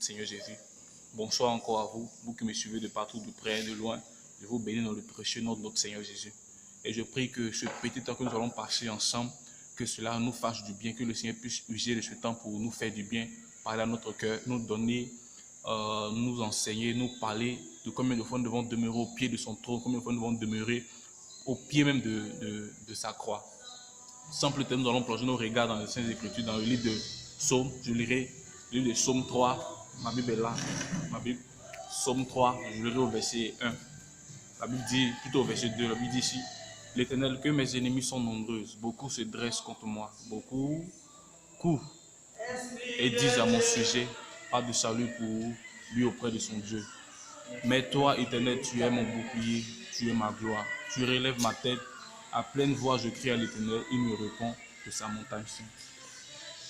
notre Seigneur Jésus. Bonsoir encore à vous, vous qui me suivez de partout, de près, de loin. Je vous bénis dans le précieux nom de notre Seigneur Jésus. Et je prie que ce petit temps que nous allons passer ensemble, que cela nous fasse du bien, que le Seigneur puisse user de ce temps pour nous faire du bien, parler à notre cœur, nous donner, nous enseigner, nous parler de combien de fois nous devons demeurer au pied de son trône, combien de fois nous devons demeurer au pied même de sa croix. Sans plus tarder, nous allons plonger nos regards dans les Saintes Écritures, dans le livre de Psaume. Je lirai le livre de Psaume 3. Ma Bible est là. Ma Bible, Psaume 3, je lirai au verset 1. La Bible dit, plutôt au verset 2, la Bible dit ici, l'Éternel, que mes ennemis sont nombreuses, beaucoup se dressent contre moi, beaucoup courent et disent à mon sujet, pas de salut pour lui auprès de son Dieu. Mais toi, Éternel, tu es mon bouclier, tu es ma gloire. Tu relèves ma tête, à pleine voix je crie à l'Éternel, il me répond de sa montagne sainte.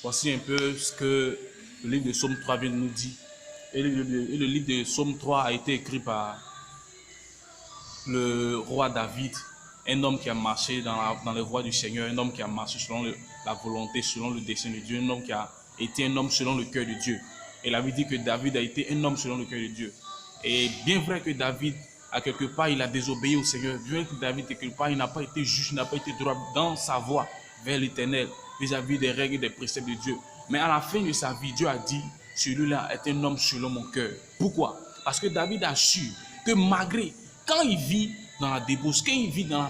Voici un peu ce que le livre de Psaume 3 vient de nous dire. Et le livre de Psaume 3 a été écrit par le roi David, un homme qui a marché dans les voies du Seigneur, un homme qui a marché selon la volonté, selon le dessein de Dieu, un homme qui a été un homme selon le cœur de Dieu. Et la Bible dit que David a été un homme selon le cœur de Dieu. Et bien vrai que David, à quelque part, il a désobéi au Seigneur. Bien que David, à quelque part, il n'a pas été juste, il n'a pas été droit dans sa voie vers l'Éternel, vis-à-vis des règles et des préceptes de Dieu. Mais à la fin de sa vie, Dieu a dit, celui-là est un homme selon mon cœur. Pourquoi? Parce que David a su que malgré, quand il vit dans la débauche, quand il vit dans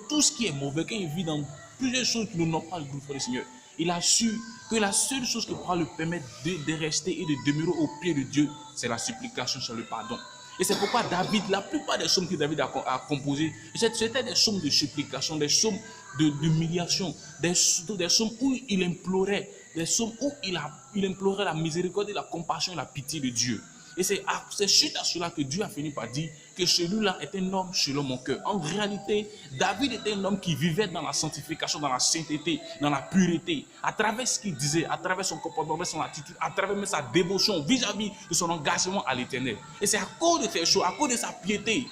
tout ce qui est mauvais, quand il vit dans plusieurs choses qui n'ont pas le goût du Seigneur, il a su que la seule chose qui pourra le permettre de rester et de demeurer au pied de Dieu, c'est la supplication sur le pardon. Et c'est pourquoi David, la plupart des psaumes que David a composés, c'était des psaumes de supplication, des psaumes d'humiliation, des psaumes où il implorait, des psaumes où il implorait la miséricorde et la compassion et la pitié de Dieu. Et c'est suite à cela que Dieu a fini par dire que celui-là est un homme selon mon cœur. En réalité, David était un homme qui vivait dans la sanctification, dans la sainteté, dans la pureté, à travers ce qu'il disait, à travers son comportement, son attitude, à travers même sa dévotion vis-à-vis de son engagement à l'Éternel. Et c'est à cause de ces choses, à cause de sa piété,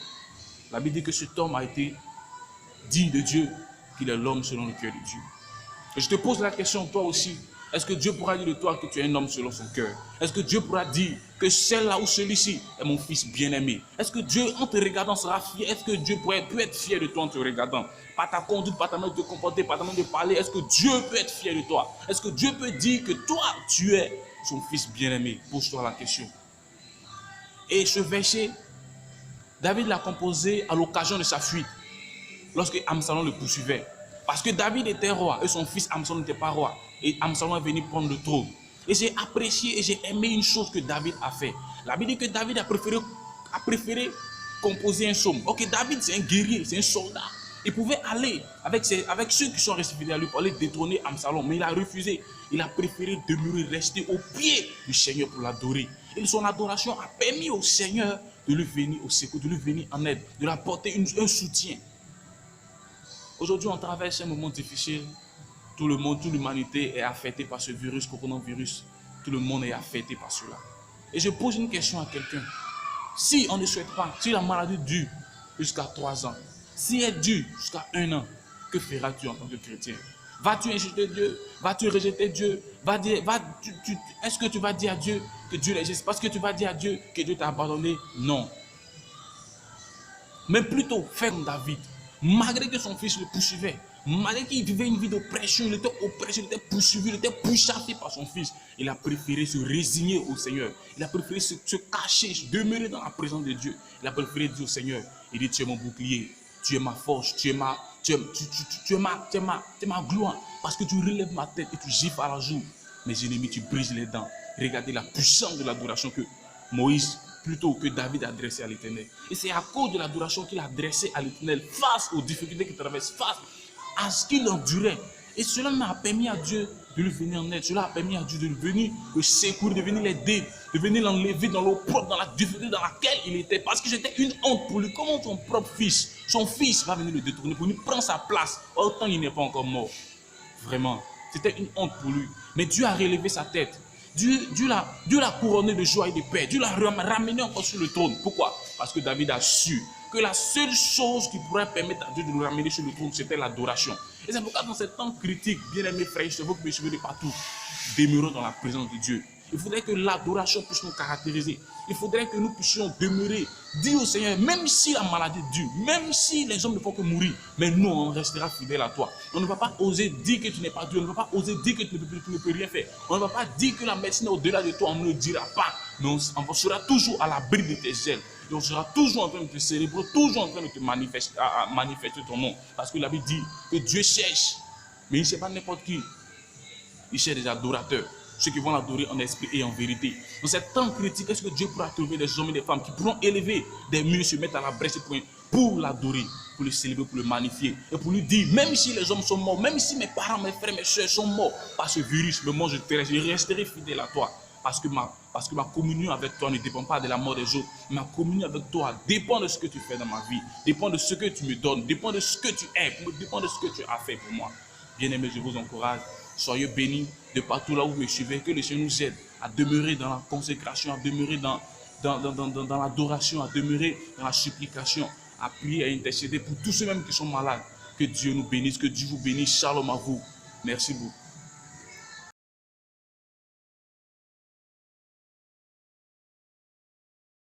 la Bible dit que cet homme a été dit de Dieu qu'il est l'homme selon le cœur de Dieu. Et je te pose la question, toi aussi, est-ce que Dieu pourra dire de toi que tu es un homme selon son cœur? Est-ce que Dieu pourra dire que celle-là ou celui-ci est mon fils bien-aimé? Est-ce que Dieu, en te regardant, sera fier? Est-ce que Dieu peut être fier de toi en te regardant? Par ta conduite, par ta manière de te comporter, par ta manière de parler, est-ce que Dieu peut être fier de toi? Est-ce que Dieu peut dire que toi, tu es son fils bien-aimé? Pose-toi la question. Et ce verset, David l'a composé à l'occasion de sa fuite, lorsque Absalom le poursuivait. Parce que David était roi et son fils Absalom n'était pas roi. Et Absalom est venu prendre le trône. Et j'ai apprécié et j'ai aimé une chose que David a fait. La Bible dit que David a préféré composer un psaume. Ok, David c'est un guerrier, c'est un soldat. Il pouvait aller avec ceux qui sont restés fidèles à lui pour aller détrôner Absalom. Mais il a refusé. Il a préféré demeurer, rester au pied du Seigneur pour l'adorer. Et son adoration a permis au Seigneur de lui venir au secours, de lui venir en aide, de lui apporter un soutien. Aujourd'hui, on traverse un moment difficile. Tout le monde, toute l'humanité est affectée par ce virus, coronavirus. Tout le monde est affecté par cela. Et je pose une question à quelqu'un. Si on ne souhaite pas, si la maladie dure jusqu'à 3 ans, si elle dure jusqu'à 1 an, que feras-tu en tant que chrétien? Vas-tu insulter Dieu? Vas-tu rejeter Dieu? Est-ce que tu vas dire à Dieu que Dieu l'existe? Parce que tu vas dire à Dieu que Dieu t'a abandonné? Non. Mais plutôt, faire comme David. Malgré que son fils le poursuivait, malgré qu'il vivait une vie d'oppression, il était oppressé, il était poursuivi, il était pourchassé par son fils, il a préféré se résigner au Seigneur. Il a préféré se cacher, demeurer dans la présence de Dieu. Il a préféré dire au Seigneur, il dit, tu es mon bouclier, tu es ma force, tu es ma gloire, parce que tu relèves ma tête et tu gifles à la joue. Mes ennemis, tu brises les dents. Regardez la puissance de l'adoration que Moïse, plutôt que David a adressé à l'Éternel. Et c'est à cause de l'adoration qu'il a adressée à l'Éternel face aux difficultés qu'il traverse, face à ce qu'il endurait. Et cela m'a permis à Dieu de lui venir en aide. Cela a permis à Dieu de lui venir le secourir, de venir l'aider, de venir l'enlever dans l'eau propre, dans la difficulté dans laquelle il était. Parce que j'étais une honte pour lui. Comment son propre fils, son fils va venir le détourner pour lui prendre sa place, autant il n'est pas encore mort. Vraiment, c'était une honte pour lui. Mais Dieu a relevé sa tête. Dieu l'a couronné de joie et de paix. Dieu l'a ramené encore sur le trône. Pourquoi? Parce que David a su que la seule chose qui pourrait permettre à Dieu de le ramener sur le trône, c'était l'adoration. Et c'est pourquoi dans ces temps critiques, bien aimés frères, je veux que me suivez de partout, demeurons dans la présence de Dieu. Il faudrait que l'adoration puisse nous caractériser. Il faudrait que nous puissions demeurer, dire au Seigneur, même si la maladie dure, même si les hommes ne font que mourir, mais nous, on restera fidèles à toi. On ne va pas oser dire que tu n'es pas Dieu, on ne va pas oser dire que tu ne peux rien faire. On ne va pas dire que la médecine est au-delà de toi, on ne le dira pas. Mais on sera toujours à l'abri de tes ailes. Et on sera toujours en train de te célébrer, toujours en train de te manifester, à manifester ton nom. Parce que la Bible dit que Dieu cherche, mais il ne cherche pas n'importe qui. Il cherche des adorateurs, ceux qui vont l'adorer en esprit et en vérité. Dans cette temps critique, est-ce que Dieu pourra trouver des hommes et des femmes qui pourront élever des murs, se mettre à la brèche pour l'adorer, pour le célébrer, pour le magnifier et pour lui dire, même si les hommes sont morts, même si mes parents, mes frères, mes soeurs sont morts par ce virus, mais moi je resterai fidèle à toi. Parce que ma communion avec toi ne dépend pas de la mort des autres. Ma communion avec toi dépend de ce que tu fais dans ma vie, dépend de ce que tu me donnes, dépend de ce que tu es, dépend de ce que tu as fait pour moi. Bien-aimés, je vous encourage. Soyez bénis de partout là où vous me suivez. Que le Seigneur nous aide à demeurer dans la consécration, à demeurer dans l'adoration, à demeurer dans la supplication, à prier, à intercéder pour tous ceux-mêmes qui sont malades. Que Dieu nous bénisse, que Dieu vous bénisse. Shalom à vous. Merci beaucoup.